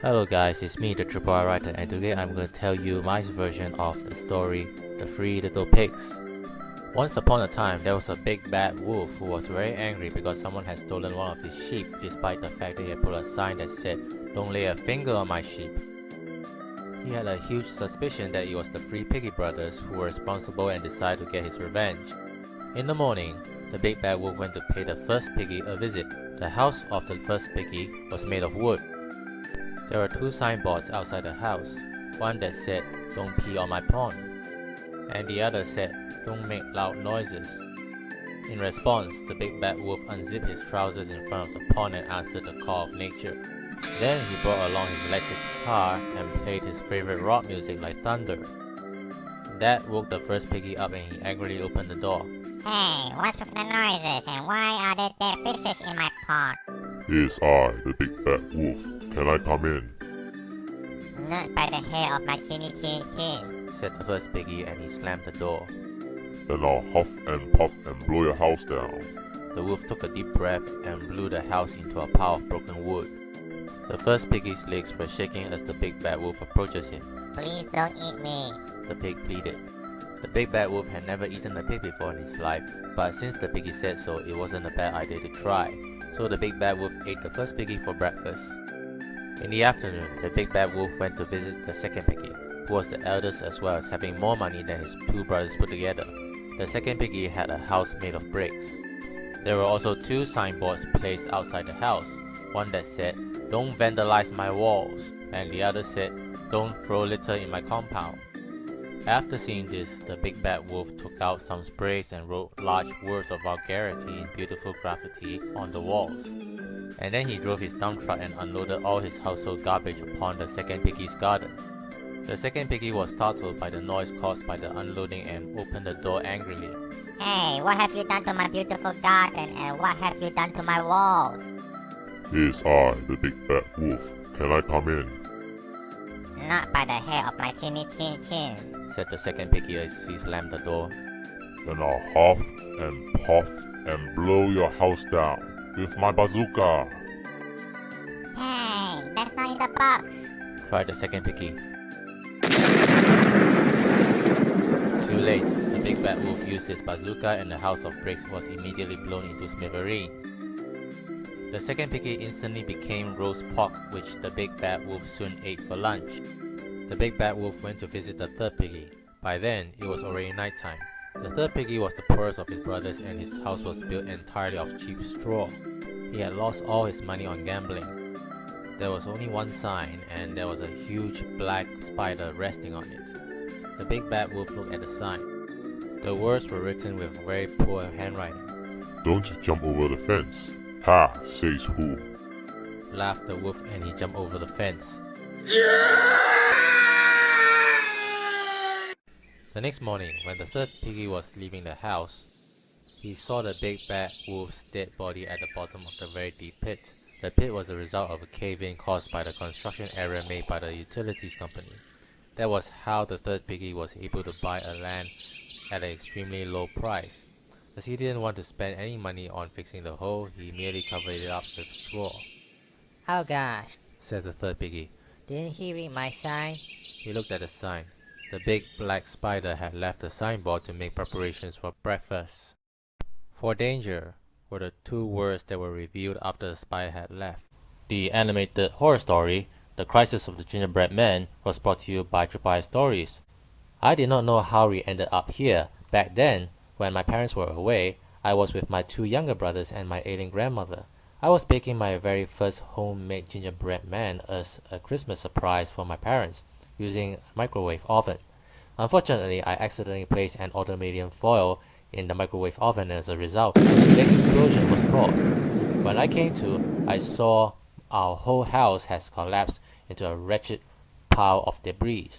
Hello guys, it's me, the Triple R Writer, and today I'm going to tell you my version of the story, The Three Little Pigs. Once upon a time, there was a big bad wolf who was very angry because someone had stolen one of his sheep, despite the fact that he had put a sign that said, "Don't lay a finger on my sheep." He had a huge suspicion that it was the three Piggy brothers who were responsible and decided to get his revenge. In the morning, the big bad wolf went to pay the first piggy a visit. The house of the first piggy was made of wood. There were two signboards outside the house, one that said, "Don't pee on my pond," and the other said, "Don't make loud noises." In response, the big bad wolf unzipped his trousers in front of the pond and answered the call of nature. Then he brought along his electric guitar and played his favorite rock music like thunder. That woke the first piggy up and he angrily opened the door. Hey, what's with the noises and why are there dead fishes in my pond? It's I, the big bad wolf. Can I come in? Not by the hair of my chinny chin chin, said the first piggy, and he slammed the door. Then I'll huff and puff and blow your house down. The wolf took a deep breath and blew the house into a pile of broken wood. The first piggy's legs were shaking as the big bad wolf approaches him. Please don't eat me. The pig pleaded. The big bad wolf had never eaten a pig before in his life, but since the piggy said so, it wasn't a bad idea to try. So the big bad wolf ate the first piggy for breakfast. In the afternoon, the big bad wolf went to visit the second piggy, who was the eldest as well as having more money than his two brothers put together. The second piggy had a house made of bricks. There were also two signboards placed outside the house, one that said, "Don't vandalize my walls," and the other said, "Don't throw litter in my compound." After seeing this, the big bad wolf took out some sprays and wrote large words of vulgarity in beautiful graffiti on the walls. And then he drove his dump truck and unloaded all his household garbage upon the second piggy's garden. The second piggy was startled by the noise caused by the unloading and opened the door angrily. Hey, what have you done to my beautiful garden and what have you done to my walls? It's I, the big bad wolf. Can I come in? Not by the hair of my chinny chin chin, said the second piggy as he slammed the door. Then I'll huff and puff and blow your house down with my bazooka. Hey, that's not in the box, cried the second piggy. Too late, the big bad wolf used his bazooka and the house of bricks was immediately blown into smithereens. The second piggy instantly became roast pork, which the big bad wolf soon ate for lunch. The big bad wolf went to visit the third piggy. By then, it was already nighttime. The third piggy was the poorest of his brothers and his house was built entirely of cheap straw. He had lost all his money on gambling. There was only one sign, and there was a huge black spider resting on it. The big bad wolf looked at the sign. The words were written with very poor handwriting. Don't you jump over the fence. Ha, says who? Laughed the wolf and he jumped over the fence. The next morning, when the third piggy was leaving the house, he saw the big bad wolf's dead body at the bottom of the very deep pit. The pit was a result of a cave-in caused by the construction error made by the utilities company. That was how the third piggy was able to buy a land at an extremely low price. As he didn't want to spend any money on fixing the hole, he merely covered it up with straw. Oh gosh, said the third piggy. Didn't he read my sign? He looked at the sign. The big black spider had left the signboard to make preparations for breakfast. For danger were the two words that were revealed after the spider had left. The animated horror story, The Crisis of the Gingerbread Man, was brought to you by Triple I Stories. I did not know how we ended up here. Back then, when my parents were away, I was with my two younger brothers and my ailing grandmother. I was baking my very first homemade gingerbread man as a Christmas surprise for my parents, using a microwave oven. Unfortunately, I accidentally placed an aluminium foil in the microwave oven and as a result, an explosion was caused. When I came to, I saw our whole house has collapsed into a wretched pile of debris.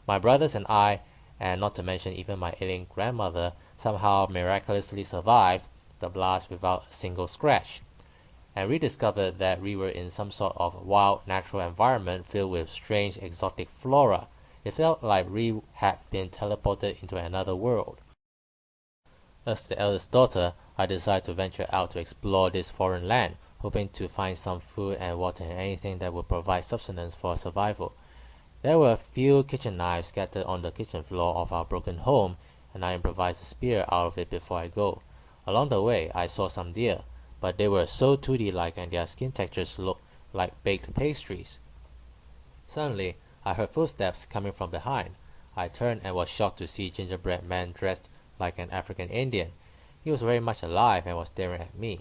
My brothers and I, and not to mention even my ailing grandmother, somehow miraculously survived the blast without a single scratch. And we discovered that we were in some sort of wild natural environment filled with strange exotic flora. It felt like we had been teleported into another world. As the eldest daughter, I decided to venture out to explore this foreign land, hoping to find some food and water and anything that would provide sustenance for survival. There were a few kitchen knives scattered on the kitchen floor of our broken home, and I improvised a spear out of it before I go. Along the way, I saw some deer, but they were so toothy-like and their skin textures looked like baked pastries. Suddenly, I heard footsteps coming from behind. I turned and was shocked to see Gingerbread Man dressed like an African Indian. He was very much alive and was staring at me.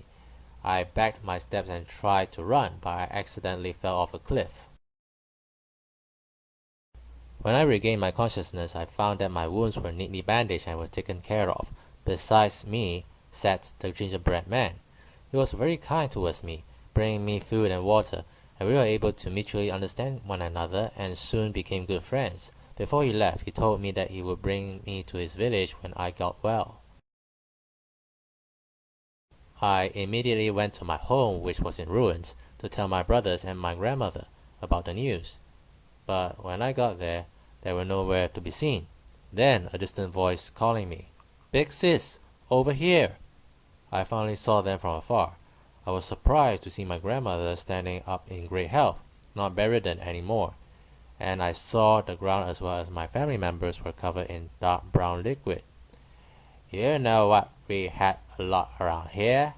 I backed my steps and tried to run, but I accidentally fell off a cliff. When I regained my consciousness, I found that my wounds were neatly bandaged and were taken care of. Besides me sat the Gingerbread Man. He was very kind towards me, bringing me food and water, and we were able to mutually understand one another and soon became good friends. Before he left, he told me that he would bring me to his village when I got well. I immediately went to my home, which was in ruins, to tell my brothers and my grandmother about the news. But when I got there, they were nowhere to be seen. Then a distant voice calling me, "Big sis, over here!" I finally saw them from afar. I was surprised to see my grandmother standing up in great health, not bedridden anymore, and I saw the ground as well as my family members were covered in dark brown liquid. "You know what we had a lot around here?"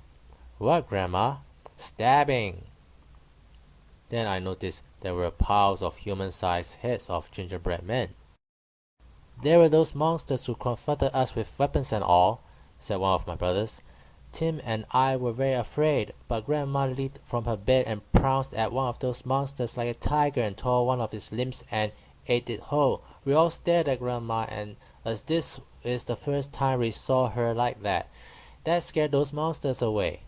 "What, Grandma?" "Stabbing." Then I noticed there were piles of human-sized heads of gingerbread men. "There were those monsters who confronted us with weapons and all," said one of my brothers. "Tim and I were very afraid, but Grandma leaped from her bed and pounced at one of those monsters like a tiger and tore one of its limbs and ate it whole. We all stared at Grandma, and as this is the first time we saw her like that scared those monsters away."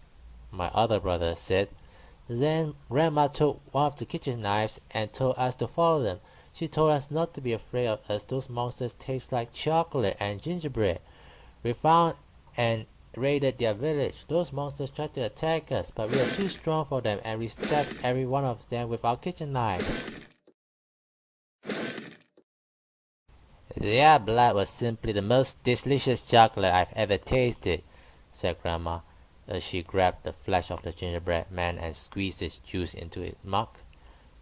My other brother said, "Then Grandma took one of the kitchen knives and told us to follow them. She told us not to be afraid of us. Those monsters taste like chocolate and gingerbread. We found and raided their village. Those monsters tried to attack us, but we were too strong for them and we stabbed every one of them with our kitchen knives." "Their blood was simply the most delicious chocolate I've ever tasted," said Grandma, as she grabbed the flesh of the gingerbread man and squeezed its juice into its mouth.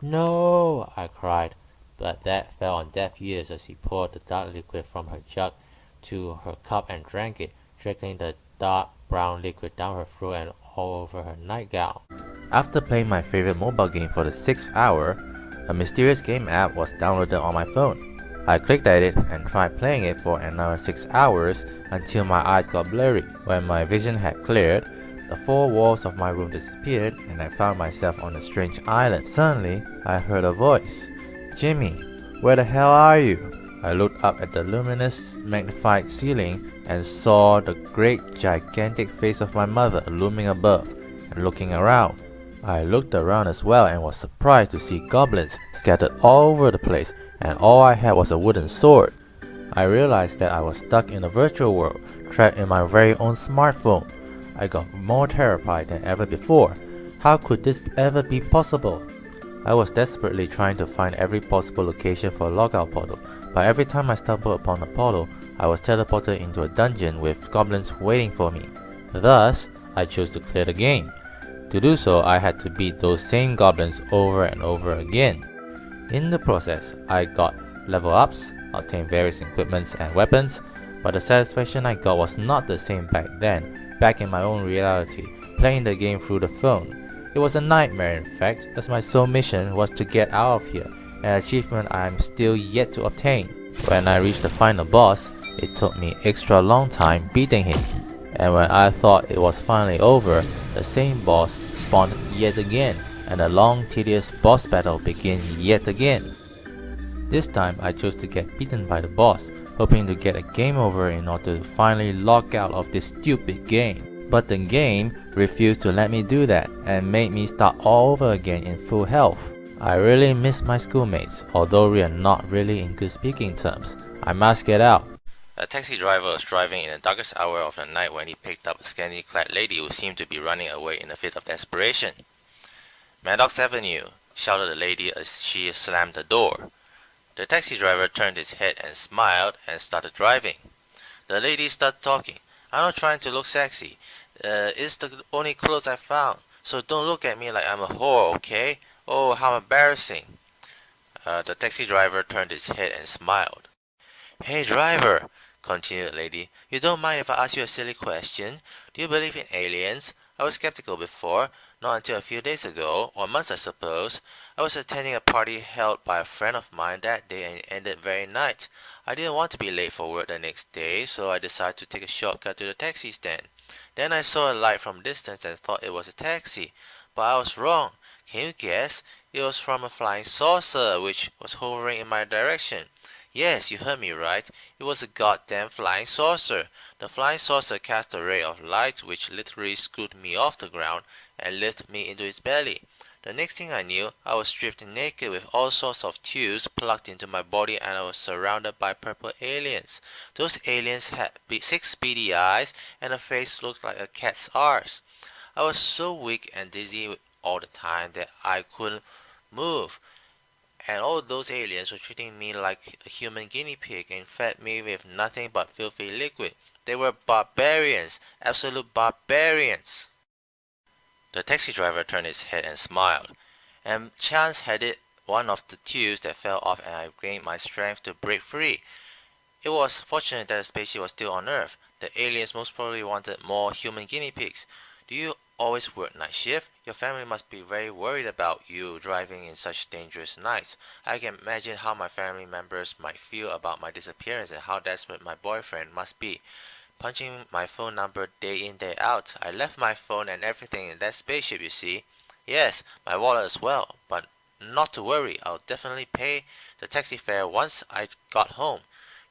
"No!" I cried, but that fell on deaf ears as he poured the dark liquid from her jug to her cup and drank it, trickling the dark brown liquid down her throat and all over her nightgown. After playing my favorite mobile game for the 6th hour, a mysterious game app was downloaded on my phone. I clicked at it and tried playing it for another 6 hours until my eyes got blurry. When my vision had cleared, the 4 walls of my room disappeared and I found myself on a strange island. Suddenly, I heard a voice. "Jimmy, where the hell are you?" I looked up at the luminous, magnified ceiling and saw the great, gigantic face of my mother looming above and looking around. I looked around as well and was surprised to see goblins scattered all over the place, and all I had was a wooden sword. I realized that I was stuck in a virtual world, trapped in my very own smartphone. I got more terrified than ever before. How could this ever be possible? I was desperately trying to find every possible location for a logout portal, but every time I stumbled upon a portal, I was teleported into a dungeon with goblins waiting for me. Thus, I chose to clear the game. To do so, I had to beat those same goblins over and over again. In the process, I got level ups, obtained various equipments and weapons, but the satisfaction I got was not the same back then, back in my own reality, playing the game through the phone. It was a nightmare in fact, as my sole mission was to get out of here, an achievement I am still yet to obtain. When I reached the final boss, it took me extra long time beating him, and when I thought it was finally over, the same boss spawned yet again, and a long tedious boss battle began yet again. This time I chose to get beaten by the boss, hoping to get a game over in order to finally log out of this stupid game. But the game refused to let me do that and made me start all over again in full health. I really miss my schoolmates, although we are not really in good speaking terms. I must get out. A taxi driver was driving in the darkest hour of the night when he picked up a scantily-clad lady who seemed to be running away in a fit of desperation. "Maddox Avenue," shouted the lady as she slammed the door. The taxi driver turned his head and smiled and started driving. The lady started talking. "I'm not trying to look sexy. It's the only clothes I found. so don't look at me like I'm a whore, okay? Oh, how embarrassing. The taxi driver turned his head and smiled. Hey driver, continued the lady, you don't mind if I ask you a silly question? Do you believe in aliens? I was skeptical before, not until a few days ago, or months I suppose. I was attending a party held by a friend of mine that day and it ended very night. I didn't want to be late for work the next day, so I decided to take a shortcut to the taxi stand. Then I saw a light from a distance and thought it was a taxi, but I was wrong. Can you guess? It was from a flying saucer which was hovering in my direction. Yes, you heard me right. It was a goddamn flying saucer. The flying saucer cast a ray of light which literally scooped me off the ground and lifted me into its belly. The next thing I knew, I was stripped naked with all sorts of tubes plugged into my body and I was surrounded by purple aliens. Those aliens had six beady eyes and a face looked like a cat's arse. I was so weak and dizzy all the time that I couldn't move. And all those aliens were treating me like a human guinea pig and fed me with nothing but filthy liquid. They were barbarians, absolute barbarians. The taxi driver turned his head and smiled. And chance had it one of the tubes that fell off and I gained my strength to break free. It was fortunate that the spaceship was still on Earth. The aliens most probably wanted more human guinea pigs. Do you always work night shift? Your family must be very worried about you driving in such dangerous nights. I can imagine how my family members might feel about my disappearance and how desperate my boyfriend must be. Punching my phone number day in day out. I left my phone and everything in that spaceship, you see. Yes, my wallet as well, but not to worry, I'll definitely pay the taxi fare once I got home.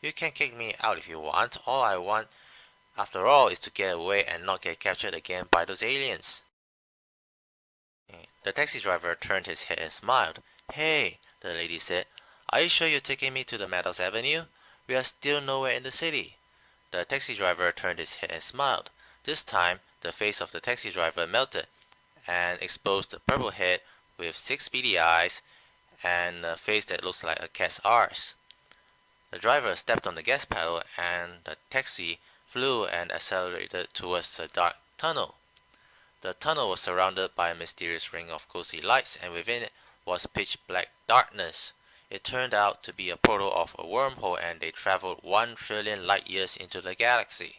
You can kick me out if you want. All I want, after all, is to get away and not get captured again by those aliens. The taxi driver turned his head and smiled. Hey, the lady said, are you sure you're taking me to the Meadows Avenue? We are still nowhere in the city. The taxi driver turned his head and smiled. This time, the face of the taxi driver melted and exposed a purple head with six beady eyes and a face that looks like a cat's arse. The driver stepped on the gas pedal and the taxi flew and accelerated towards a dark tunnel. The tunnel was surrounded by a mysterious ring of cozy lights and within it was pitch black darkness. It turned out to be a portal of a wormhole and they traveled 1 trillion light years into the galaxy.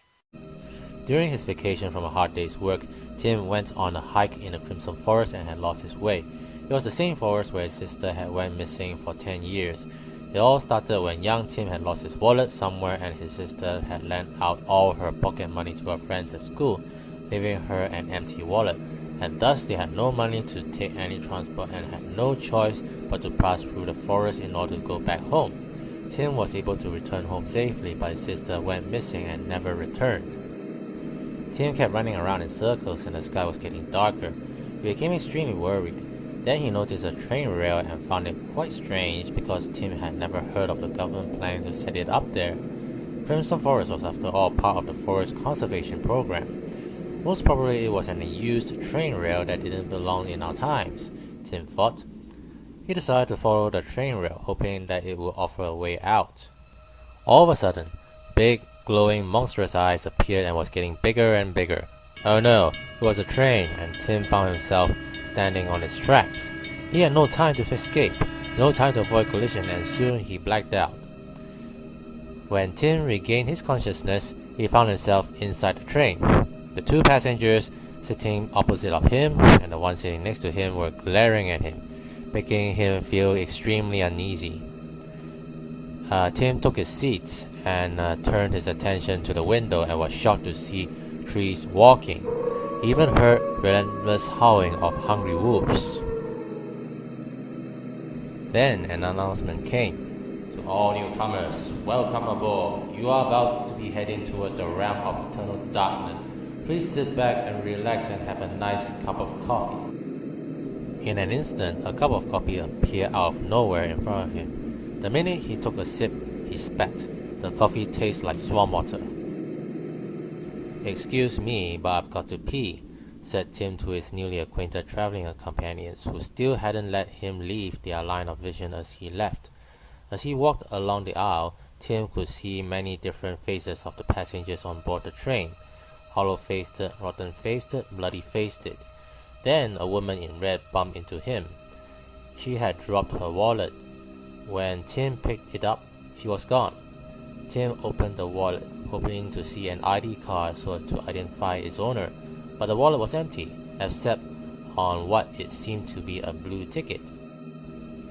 During his vacation from a hard day's work, Tim went on a hike in the Crimson Forest and had lost his way. It was the same forest where his sister had went missing for 10 years. It all started when young Tim had lost his wallet somewhere and his sister had lent out all her pocket money to her friends at school, leaving her an empty wallet, and thus they had no money to take any transport and had no choice but to pass through the forest in order to go back home. Tim was able to return home safely, but his sister went missing and never returned. Tim kept running around in circles and the sky was getting darker. He became extremely worried. Then he noticed a train rail and found it quite strange because Tim had never heard of the government planning to set it up there. Crimson Forest was after all part of the Forest Conservation Program. Most probably it was an unused train rail that didn't belong in our times, Tim thought. He decided to follow the train rail, hoping that it would offer a way out. All of a sudden, big, glowing, monstrous eyes appeared and was getting bigger and bigger. Oh no, it was a train, and Tim found himself standing on its tracks. He had no time to escape, no time to avoid collision, and soon he blacked out. When Tim regained his consciousness, he found himself inside the train. The two passengers sitting opposite of him and the one sitting next to him were glaring at him, making him feel extremely uneasy. Tim took his seat and turned his attention to the window and was shocked to see trees walking. He even heard relentless howling of hungry wolves. Then an announcement came. To all newcomers, welcome aboard. You are about to be heading towards the realm of eternal darkness. Please sit back and relax and have a nice cup of coffee. In an instant, a cup of coffee appeared out of nowhere in front of him. The minute he took a sip, he spat. The coffee tastes like swan water. Excuse me, but I've got to pee, said Tim to his newly acquainted traveling companions, who still hadn't let him leave their line of vision as he left. As he walked along the aisle, Tim could see many different faces of the passengers on board the train. Hollow-faced, rotten-faced, bloody-faced. Then a woman in red bumped into him. She had dropped her wallet. When Tim picked it up, she was gone. Tim opened the wallet, hoping to see an ID card so as to identify its owner, but the wallet was empty, except on what it seemed to be a blue ticket.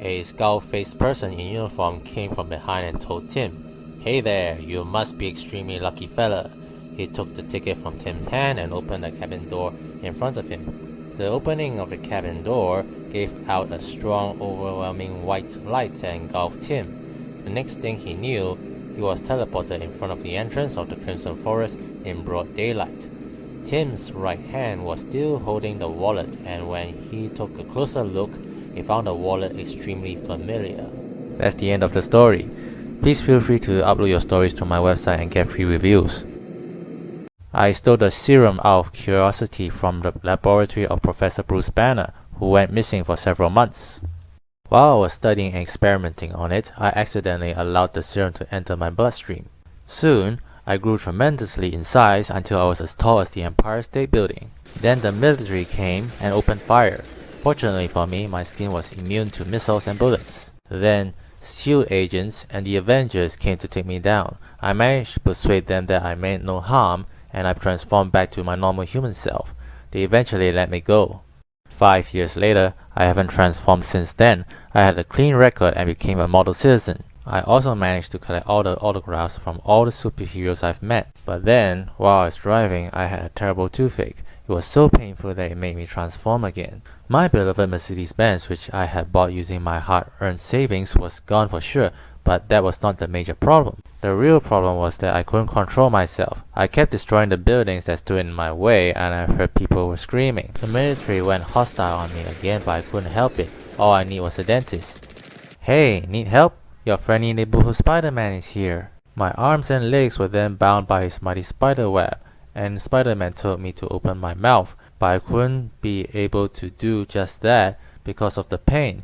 A skull-faced person in uniform came from behind and told Tim, "Hey there, you must be extremely lucky fella." He took the ticket from Tim's hand and opened the cabin door in front of him. The opening of the cabin door gave out a strong, overwhelming white light that engulfed Tim. The next thing he knew, he was teleported in front of the entrance of the Crimson Forest in broad daylight. Tim's right hand was still holding the wallet, and when he took a closer look, he found the wallet extremely familiar. That's the end of the story. Please feel free to upload your stories to my website and get free reviews. I stole the serum out of curiosity from the laboratory of Professor Bruce Banner, who went missing for several months. While I was studying and experimenting on it, I accidentally allowed the serum to enter my bloodstream. Soon, I grew tremendously in size until I was as tall as the Empire State Building. Then the military came and opened fire. Fortunately for me, my skin was immune to missiles and bullets. Then, SEAL agents and the Avengers came to take me down. I managed to persuade them that I meant no harm, and I transformed back to my normal human self. They eventually let me go. 5 years later, I haven't transformed since then. I had a clean record and became a model citizen. I also managed to collect all the autographs from all the superheroes I've met. But then, while I was driving, I had a terrible toothache. It was so painful that it made me transform again. My beloved Mercedes-Benz, which I had bought using my hard-earned savings, was gone for sure, but that was not the major problem. The real problem was that I couldn't control myself. I kept destroying the buildings that stood in my way, and I heard people were screaming. The military went hostile on me again, but I couldn't help it. All I need was a dentist. "Hey, need help? Your friendly neighborhood Spider-Man is here." My arms and legs were then bound by his mighty spider web, and Spider-Man told me to open my mouth, but I couldn't be able to do just that because of the pain.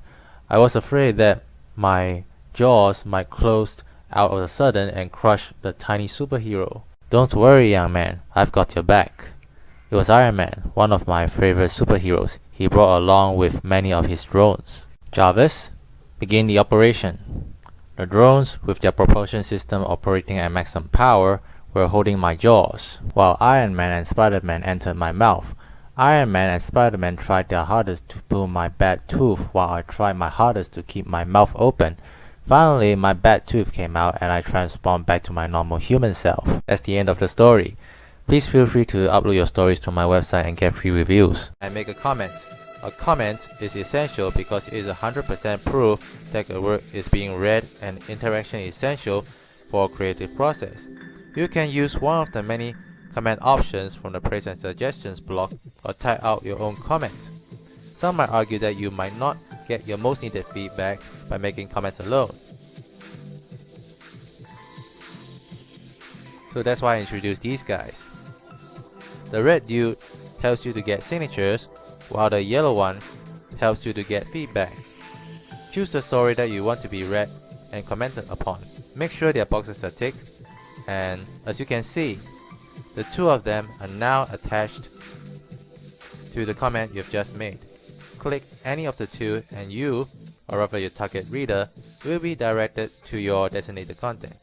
I was afraid that my jaws might close out of a sudden and crush the tiny superhero. "Don't worry, young man, I've got your back." It was Iron Man, one of my favorite superheroes. He brought along with many of his drones. "Jarvis, begin the operation." The drones, with their propulsion system operating at maximum power, were holding my jaws, while Iron Man and Spider-Man entered my mouth. Iron Man and Spider-Man tried their hardest to pull my bad tooth, while I tried my hardest to keep my mouth open. Finally, my bad tooth came out and I transformed back to my normal human self. That's the end of the story. Please feel free to upload your stories to my website and get free reviews. And make a comment. A comment is essential because it is 100% proof that the work is being read, and interaction is essential for a creative process. You can use one of the many comment options from the praise and suggestions blog, or type out your own comment. Some might argue that you might not get your most needed feedback by making comments alone. So that's why I introduced these guys. The red dude helps you to get signatures, while the yellow one helps you to get feedbacks. Choose the story that you want to be read and commented upon. Make sure their boxes are ticked, and as you can see, the two of them are now attached to the comment you've just made. Click any of the two and you, or rather your target reader, will be directed to your designated content.